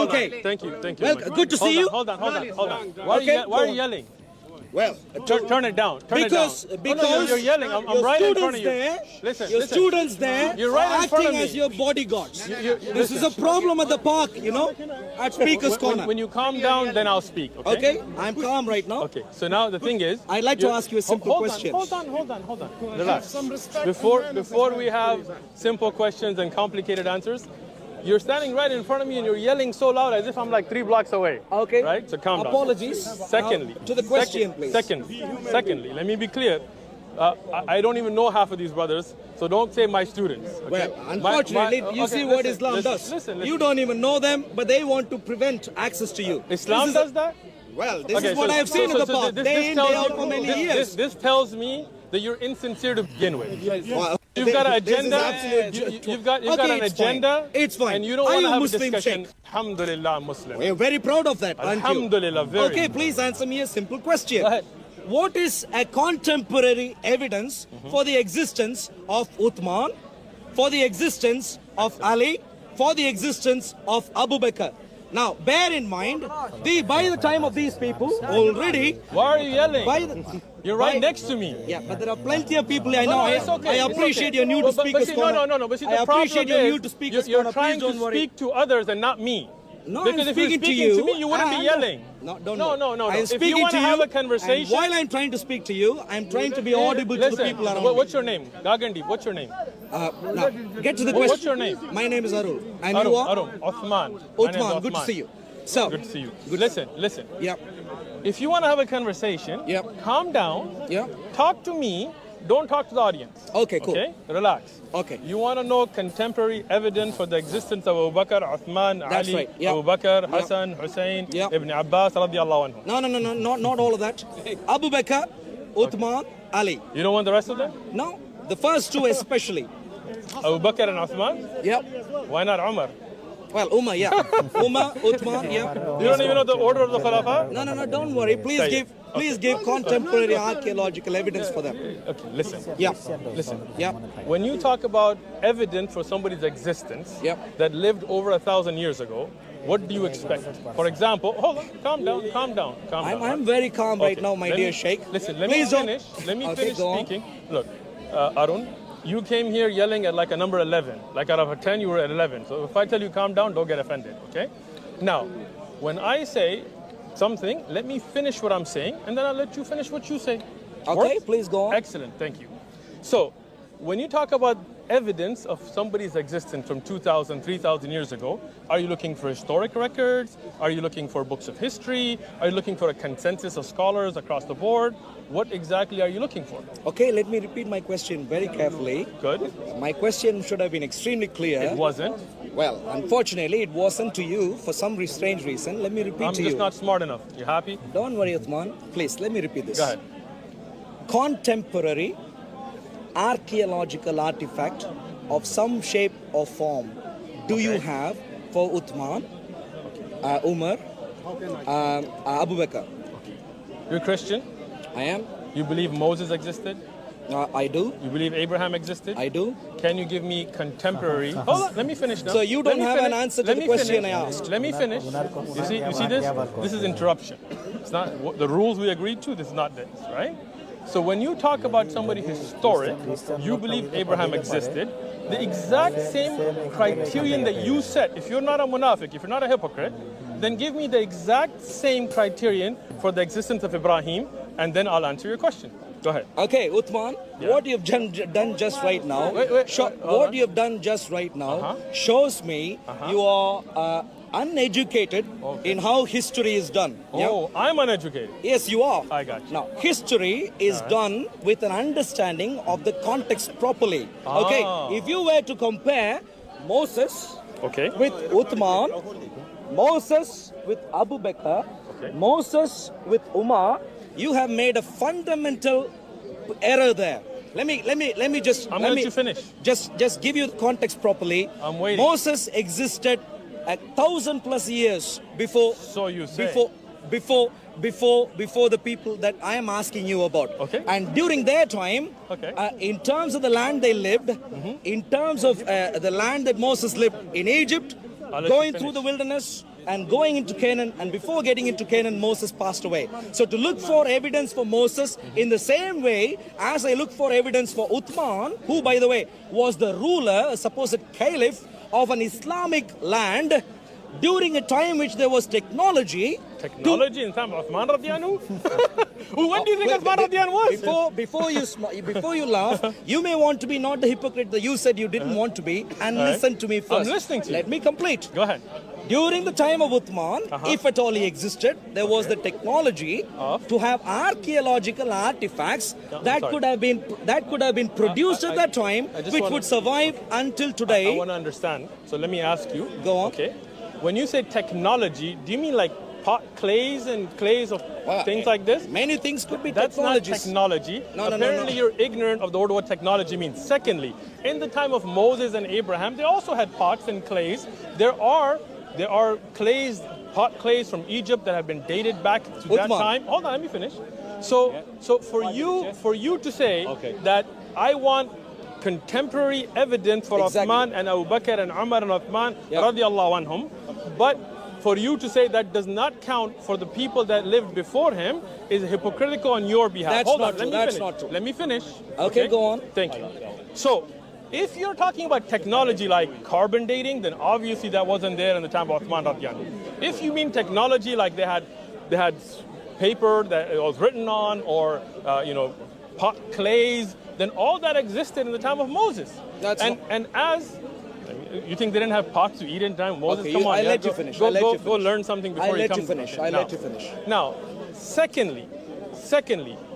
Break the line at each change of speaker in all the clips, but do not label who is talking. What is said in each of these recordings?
Okay.
Thank you.
Well, good to see you.
Hold on. Why are you yelling?
Well,
Turn it down.
because
you're yelling. I'm
your
right in front
students
of you.
there,
Listen.
students there
You're right
are
in front of
acting
me.
as your bodyguards. This is
listen.
a problem at the park, at Speaker's Corner.
When you calm down, then I'll speak. Okay.
I'm calm right now.
Okay. So now the thing is,
I'd like to ask you a simple question.
Hold on. Relax. Before we have simple questions and complicated answers, you're standing right in front of me and you're yelling so loud as if I'm like 3 blocks away.
Okay.
Right? So calm down.
Apologies.
Secondly.
To the question, please.
Secondly, let me be clear. I don't even know half of these brothers, so don't say my students. Okay?
Well, unfortunately, you see what Islam does.
Listen.
You don't even know them, but they want to prevent access to you.
Islam does that?
Well, this is what I've seen in the park, day in, day out for many years.
This tells me that you're insincere to begin with.
Well,
You've got an agenda. You've got an agenda.
It's fine.
And you don't want to have a
Muslim,
discussion.
Sheikh?
Alhamdulillah, I'm Muslim.
We're very proud of that, aren't you?
Alhamdulillah, very.
Okay, please answer me a simple question.
Go ahead.
What is a contemporary evidence for the existence of Uthman, for the existence of Ali, for the existence of Abu Bakr? Now, bear in mind, by the time of these people, already...
Why are you yelling? You're right next to me.
Yeah, but there are plenty of people I know.
It's okay.
I appreciate your new to Speaker's Corner.
No. But see,
I
the problem
appreciate your new to
is
Speaker's
you're
Corner.
trying
Please
to
don't worry.
speak to others and not me.
No,
because
I'm
if you're
speaking
speaking to me, you wouldn't be yelling.
No, don't
No.
I'm
If you
speaking
want
to
to
you,
have a conversation...
and while I'm trying to speak to you, I'm trying to be audible to the people around
What's your name? Gagandi, what's your name?
Now, get to the question.
What's your name?
My name is Arul. And you are?
Arun. Uthman.
Uthman, good to see you. So,
Good to see you. Listen.
Yep.
If you want to have a conversation, calm down, talk to me, don't talk to the audience.
Okay, cool.
Okay? Relax.
Okay.
You want to know contemporary evidence for the existence of Abu Bakr, Uthman,
That's
Ali,
right. Yep.
Abu Bakr, Hassan, Hussein,
Yep.
Ibn Abbas, radiallahu anhu.
No, not all of that. Abu Bakr, Uthman, Ali.
You don't want the rest of them?
No, the first two especially.
Abu Bakr and Uthman?
Yep.
Why not Umar?
Well, Umar, Umar, Uthman,
You don't even know the order of the Khulafa?
No, don't worry. Please give contemporary archaeological evidence for them.
Okay, listen.
Listen.
When you talk about evidence for somebody's existence that lived over 1,000 years ago, what do you expect? For example, hold on, calm down.
I'm very calm right now, my dear Sheikh.
Listen, let me finish speaking. Look, Arun, you came here yelling at like a number 11. Like out of a 10, you were at 11. So if I tell you calm down, don't get offended, okay? Now, when I say something, let me finish what I'm saying, and then I'll let you finish what you say.
Okay,
Works?
please go on.
Excellent, thank you. So, when you talk about evidence of somebody's existence from 2,000, 3,000 years ago, are you looking for historic records? Are you looking for books of history? Are you looking for a consensus of scholars across the board? What exactly are you looking for?
Okay, let me repeat my question very carefully.
Good.
My question should have been extremely clear.
It wasn't.
Well, unfortunately, it wasn't to you for some strange reason. Let me repeat to you.
I'm just not smart enough. You happy?
Don't worry, Uthman. Please, let me repeat this.
Go ahead.
Contemporary archaeological artifact of some shape or form do you have for Uthman, Umar, Abu Bakr?
You're Christian?
I am.
You believe Moses existed?
I do.
You believe Abraham existed?
I do.
Can you give me contemporary... Hold on, let me finish now.
So you don't have an answer to the question I asked.
Let me finish. You see this? This is interruption. It's not the rules we agreed to. This is not this, right? So when you talk about somebody historic, you believe Abraham existed, the exact same criterion that you set, if you're not a munafiq, if you're not a hypocrite, then give me the exact same criterion for the existence of Ibrahim, and then I'll answer your question. Go ahead.
Okay, Uthman, what you've done just right now, what you've done just right now shows me you are uneducated in how history is done.
Oh, I'm uneducated.
Yes, you are.
I got you.
Now, history is done with an understanding of the context properly. Okay, if you were to compare Moses with Uthman, Moses with Abu Bakr, Moses with Umar, you have made a fundamental error there. Let me just
I'm going to let you finish.
Just give you the context properly.
I'm waiting.
Moses existed 1,000+ years before.
So you say.
Before the people that I am asking you about.
Okay.
And during their time, in terms of the land they lived, in terms of the land that Moses lived in Egypt, going through the wilderness, and going into Canaan, and before getting into Canaan, Moses passed away. So to look for evidence for Moses in the same way as I look for evidence for Uthman, who, by the way, was the ruler, a supposed caliph of an Islamic land during a time which there was technology.
Technology in time of Uthman radiallahu anhu? When do you think Uthman radiallahu was?
Before you laugh, you may want to be not the hypocrite that you said you didn't want to be, and listen to me first.
I'm listening to you.
Let me complete.
Go ahead.
During the time of Uthman, if at all he existed, there was the technology to have archaeological artifacts that could have been produced at that time, which would survive until today.
I want to understand. So let me ask you.
Go on.
Okay. When you say technology, do you mean like clays of things like this?
Many things could be
That's
technologies.
not technology.
No.
Apparently you're ignorant of the word what technology means. Secondly, in the time of Moses and Abraham, they also had pots and clays. There are clays, pot clays from Egypt that have been dated back to that time. Hold on, let me finish. So for you to say that I want contemporary evidence for Uthman and Abu Bakr and Umar and Uthman radiallahu anhum, but for you to say that does not count for the people that lived before him is hypocritical on your behalf.
That's
Hold
not
on,
true.
Let me
That's
finish.
not true.
Let me finish.
Okay, go on.
Thank you. So, if you're talking about technology like carbon dating, then obviously that wasn't there in the time of Uthman radiallahu anhu. If you mean technology like they had paper that it was written on, or pot clays, then all that existed in the time of Moses. And as you think they didn't have pots to eat in time of Moses?
Okay,
Come on,
I'll let you finish.
Go learn something before you come.
I'll let you finish.
Now, secondly,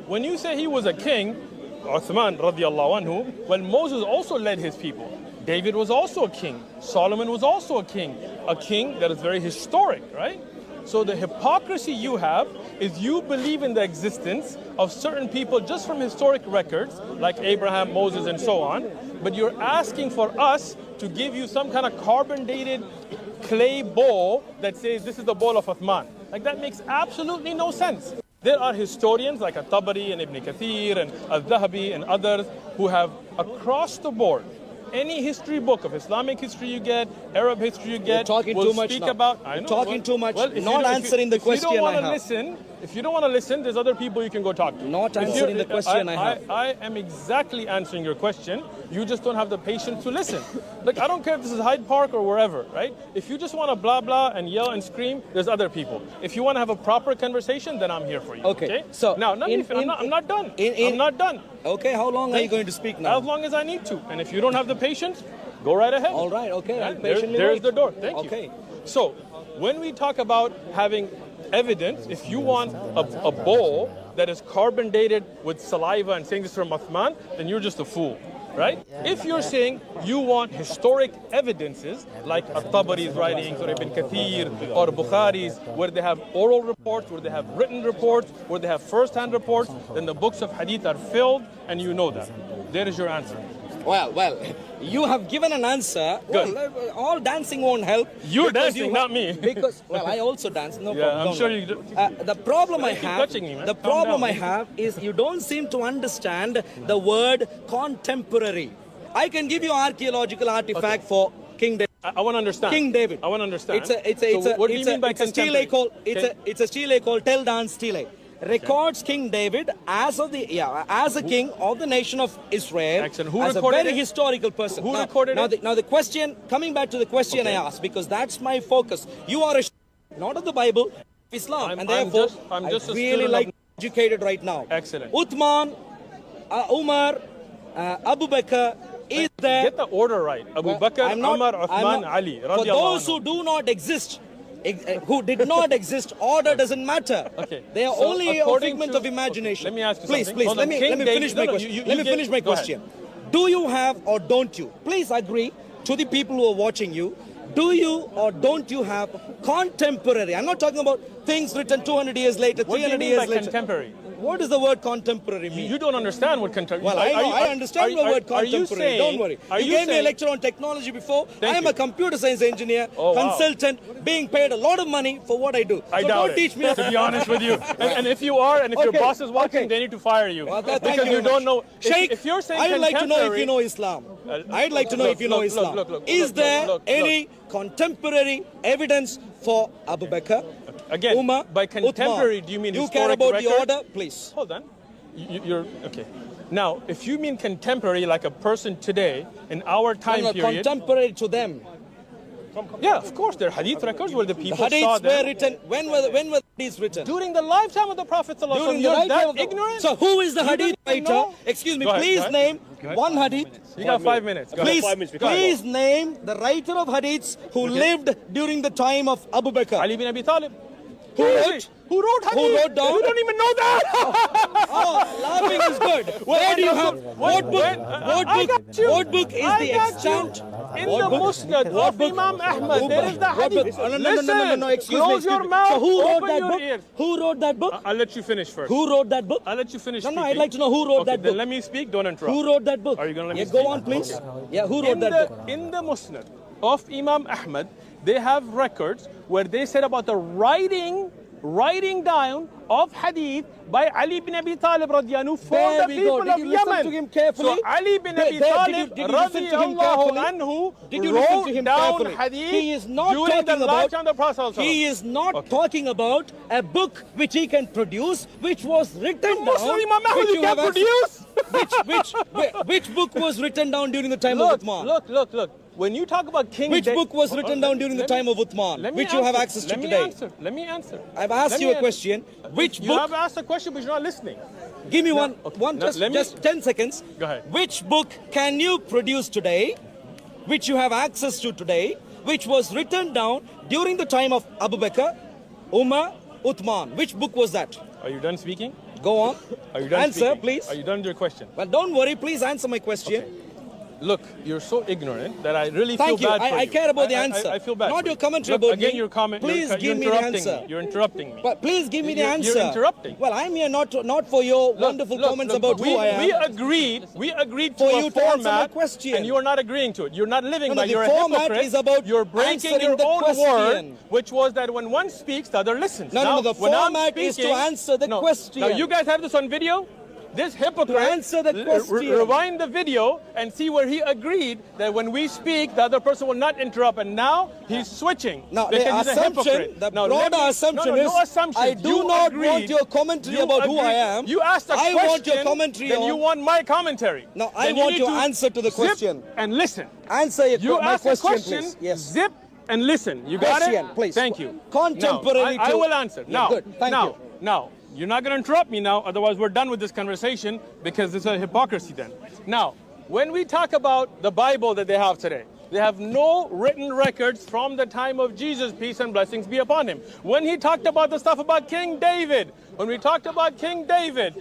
when you say he was a king, Uthman radiallahu anhu, well, Moses also led his people. David was also a king. Solomon was also a king that is very historic, right? So the hypocrisy you have is you believe in the existence of certain people just from historic records, like Abraham, Moses, and so on, but you're asking for us to give you some kind of carbon-dated clay bowl that says this is the bowl of Uthman. Like, that makes absolutely no sense. There are historians like At-Tabari and Ibn Kathir and Al-Dhahabi and others who have, across the board, any history book of Islamic history you get, Arab history you get,
talking
will
too much
speak
now.
about.
You're talking too much.
Well,
Not answering the question I have.
If you don't want to listen, there's other people you can go talk to.
Not answering the question I have.
I am exactly answering your question. You just don't have the patience to listen. Look, I don't care if this is Hyde Park or wherever, right? If you just want to blah blah and yell and scream, there's other people. If you want to have a proper conversation, then I'm here for you.
Okay. So
now, I'm not done. I'm not done.
Okay. How long are you going to speak now?
As long as I need to. And if you don't have the patience, go right ahead.
All right. Okay. I'll
There's
patiently
the door. Thank you.
Okay.
So, when we talk about having evidence, if you want a bowl that is carbon dated with saliva and saying this is from Uthman, then you're just a fool, right? If you're saying you want historic evidences like At-Tabari's writings or Ibn Kathir or Bukhari's, where they have oral reports, where they have written reports, where they have first-hand reports, then the books of hadith are filled, and you know that. There is your answer.
Well, you have given an answer.
Good.
Well, all dancing won't help.
You're dancing, not me.
Because, well, I also dance. No
Yeah,
problem.
I'm sure you do.
The problem I
keep
have,
touching me, man.
the
Calm
problem
down.
I have is you don't seem to understand the word contemporary. I can give you archaeological artifact for King David.
I want to understand.
King David.
I want to understand.
What do you mean by
contemporary?
It's a stele called Tel Dan stele. Records King David as a king of the nation of Israel.
Excellent. Who
as a
recorded
very
it?
historical person.
Who recorded it?
Now the question, coming back to the question I asked, because that's my focus. You are not of the Bible, Islam, and therefore
I'm just
I
a
really
student
like
of...
educated right now.
Excellent.
Uthman, Umar, Abu Bakr. Is there?
Get the order right. Abu Bakr, Umar, Uthman, Ali.
For those who do not exist, who did not exist, order doesn't matter.
Okay.
They are
So
only a figment of imagination.
Let me ask you
please,
something.
Please, let me finish my question. Let me finish my question. Do you have or don't you? Please agree to the people who are watching you. Do you or don't you have contemporary? I'm not talking about things written 200 years later, 300 years later.
Contemporary?
What does the word contemporary mean?
You don't understand what contemporary.
Well, I understand the word contemporary. Don't worry. You gave me a lecture on technology before. I am a computer science engineer, consultant, being paid a lot of money for what I do.
I
so
doubt
don't teach me.
To be honest with you, and if you are, and if your boss is watching, they need to fire you because you don't know.
Sheikh,
if you're saying
I'd like to know if you know Islam. I'd like to know if you know Islam. Is there any contemporary evidence for Abu Bakr,
Again,
Umar,
by contemporary,
Uthman.
do you mean
you
historic
care about
record?
the order, please?
Hold on. You're okay. Now, if you mean contemporary, like a person today in our time period,
contemporary to them.
yeah, of course, there are hadith records where the
The
people saw
hadiths
them
were written. When were the hadiths written?
during the lifetime of the Prophet.
During
You're
the
that
lifetime of the-
ignorant?
So who is the
You
hadith
don't even
writer?
know?
Excuse me,
Go ahead,
please
go ahead.
name one hadith.
You got 5 minutes. Go
Please,
ahead.
5 minutes.
please name the writer of hadiths who lived during the time of Abu Bakr.
Ali bin Abi Talib.
Who wrote?
Who wrote hadith?
Who wrote down?
You don't even know that.
Oh, laughing is good. Where do you have? What book? What book is the extant?
In the Musnad of Imam Ahmad, there is the hadith.
No, excuse me.
Close
Excuse
your
me.
mouth.
So who wrote
Open
that
your
book?
ears.
Who wrote that book?
I'll let you finish first.
Who wrote that book?
I'll let you finish.
No,
speaking.
I'd like to know who wrote
Okay,
that
then
book.
let me speak. Don't interrupt.
Who wrote that book?
Are you going to let me
Yeah,
speak?
go on, please. Yeah, who wrote that book?
In the Musnad of Imam Ahmad, they have records where they said about the writing down of hadith by Ali ibn Abi Talib radiyallahu for
There
the
we
people
go. Did
of
you listen
Yemen.
to him carefully?
So Ali ibn
There-
Abi
there-
Talib
did you listen to him
radiyallahu
carefully?
anhu
Did you listen to
wrote
him
down
carefully?
hadith
He is not
during the
talking about.
lifetime of the Prophet.
He is not talking about a book which he can produce, which was written down.
Muslim Imam Ahmad
which
you
you
can
have
produce.
which book was written down during the time of Uthman?
Look. When you talk about King
Which
David,
book was written down during the time of Uthman, which you have access to today?
Let me answer.
I've asked you a question. Which
You
book?
have asked a question, but you're not listening.
Give me one,
Now, let me-
just 10 seconds.
Go ahead.
Which book can you produce today, which you have access to today, which was written down during the time of Abu Bakr, Umar, Uthman? Which book was that?
Are you done speaking?
Go on.
Are you done
Answer,
speaking?
please.
Are you done with your question?
Well, don't worry. Please answer my question.
Look, you're so ignorant that I really
Thank
feel
you.
bad for
I care about the answer.
I feel bad.
Not
for
your
you.
commentary
Look,
about
again,
me.
your comment.
Please
you're
give me the
interrupting
answer.
me. You're interrupting me.
But please give me the
You're
answer.
interrupting.
Well, I'm here not for your wonderful comments about who I am.
We agreed
For
to
you
a
to answer my
format,
question.
and you are not agreeing to it. You're not living
No,
by
the
your
format
hypocrite.
is about
You're breaking
answering
your
the
own
question.
word, which was that when one speaks, the other listens.
No, the
when I'm
format is to
speaking-
answer the question.
Now, you guys have this on video? This hypocrite,
To answer the question.
rewind the video and see where he agreed that when we speak, the other person will not interrupt. And now he's switching.
Now,
because
the
he's a
assumption,
hypocrite.
the
Now,
broader
let me-
assumption
no
is,
assumption.
I do
You
not
agreed.
want your commentary
You
about who I
agreed.
am.
You asked a
I
question,
want your commentary
then
on-
you want my commentary.
No, I
Then you
want
need
your
to
answer to the
zip
question.
and listen.
Answer
You
my
asked a
question,
question,
please. Yes.
zip and listen. You got
Question,
it?
please.
Thank you.
Contemporary
Now, I
to-
will answer.
Yeah,
Now,
good. Thank you.
Now, you're not going to interrupt me now, otherwise we're done with this conversation because it's a hypocrisy then. Now, when we talk about the Bible that they have today, they have no written records from the time of Jesus, peace and blessings be upon him. When he talked about the stuff about King David, when we talked about King David,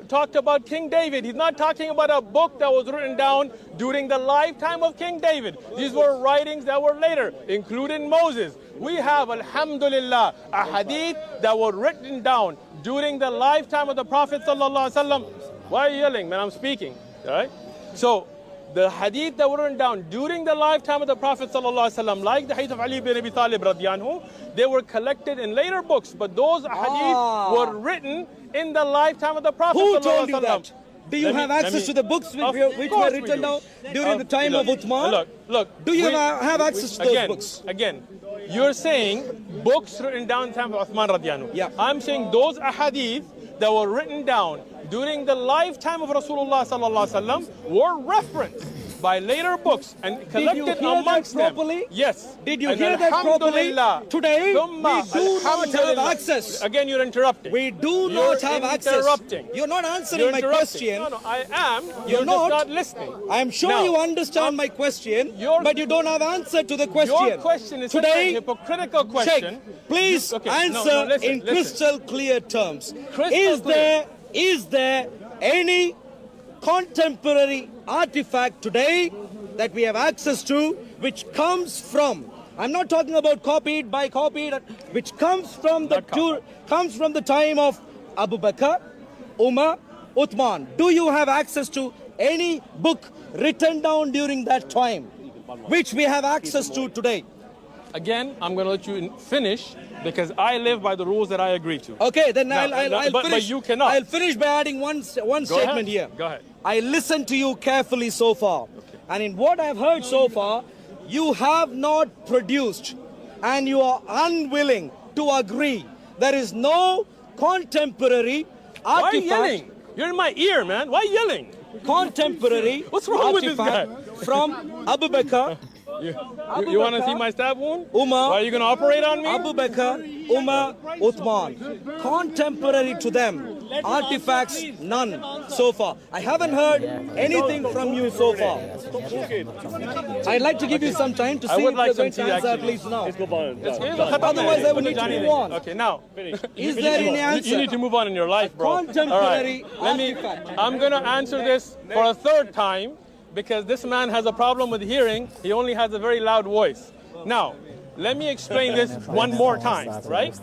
talked about King David, he's not talking about a book that was written down during the lifetime of King David. These were writings that were later, including Moses. We have, alhamdulillah, a hadith that were written down during the lifetime of the Prophet sallallahu alaihi wasallam. Why are you yelling, man? I'm speaking, all right? So, the hadith that were written down during the lifetime of the Prophet ﷺ, like the hadith of Ali bin Abi Talib radiyallahu anhu, they were collected in later books, but those hadith were written in the lifetime of the Prophet
Who
ﷺ.
told you that? Do you have access to the books which were written down during the time of Uthman?
Look.
Do you have access to those books?
Again, you're saying books written down in the time of Uthman radiyallahu anhu.
Yeah.
I'm saying those ahadith that were written down during the lifetime of Rasulullah sallallahu alaihi wasallam were referenced by later books and collected amongst them.
Properly?
Yes.
Did you
And
hear that properly?
alhamdulillah,
Today,
thumma
we do not have
alhamdulillah.
access.
Again, you're interrupting.
We do
You're
not have access.
interrupting.
You're not answering
You're
my
interrupting.
question.
No, I am.
You're
You're
not.
just not listening.
I'm sure
Now,
you understand my question,
your-
but you don't have answer to the question.
Your question is such a
Today,
hypocritical question.
Sheikh, please
Okay,
answer
listen,
in crystal clear terms.
Crystal clear.
Is there any contemporary artifact today that we have access to which comes from, I'm not talking about copied, which comes from the time of Abu Bakr, Umar, Uthman? Do you have access to any book written down during that time which we have access to today?
Again, I'm going to let you finish because I live by the rules that I agree to.
Okay, then
Now,
I'll
but
finish.
you cannot.
I'll finish by adding one statement
ahead.
here.
Go ahead.
I listened to you carefully so far, and in what I've heard so far, you have not produced and you are unwilling to agree. There is no contemporary artifact.
Why are you yelling? You're in my ear, man. Why are you yelling?
Contemporary
What's wrong with this guy?
from Abu Bakr.
You want to see my stab wound?
Umar.
Why are you going to operate on me?
Abu Bakr, Umar, Uthman. Contemporary to them, artifacts, none so far. I haven't heard anything from you so far. I'd like to give you some time to see if you're going to answer at least now. Otherwise, I would need to move on.
Okay, now.
Is there any answer?
You need to move on in your life, bro.
Contemporary
artifact. I'm going to answer this for a third time, because this man has a problem with hearing. He only has a very loud voice. Now, let me explain this one more time, right?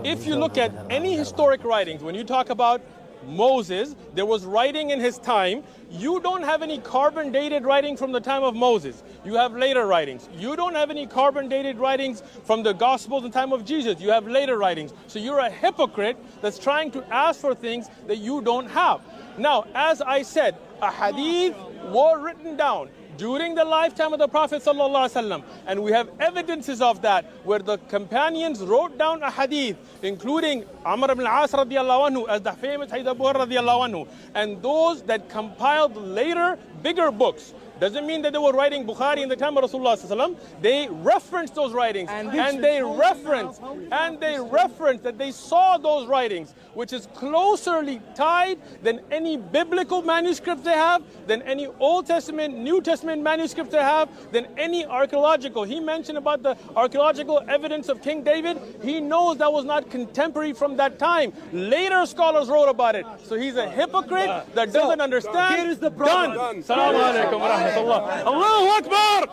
If you look at any historic writings, when you talk about Moses, there was writing in his time. You don't have any carbon dated writing from the time of Moses. You have later writings. You don't have any carbon dated writings from the Gospels in the time of Jesus. You have later writings. So you're a hypocrite that's trying to ask for things that you don't have. Now, as I said, a hadith were written down during the lifetime of the Prophet ﷺ, and we have evidences of that where the companions wrote down a hadith, including Amr ibn al-As radiallahu anhu, as the famous hadith Abu Hurairah radiallahu anhu, and those that compiled later bigger books. Doesn't mean that they were writing Bukhari in the time of Rasulullah ﷺ. They referenced those writings, and they referenced that they saw those writings, which is closerly tied than any biblical manuscripts they have, than any Old Testament, New Testament manuscripts they have, than any archaeological. He mentioned about the archaeological evidence of King David. He knows that was not contemporary from that time. Later scholars wrote about it. So he's a hypocrite that doesn't understand.
Here is the problem.
Done. Assalamu alaikum wa rahmatullah. Allahu Akbar.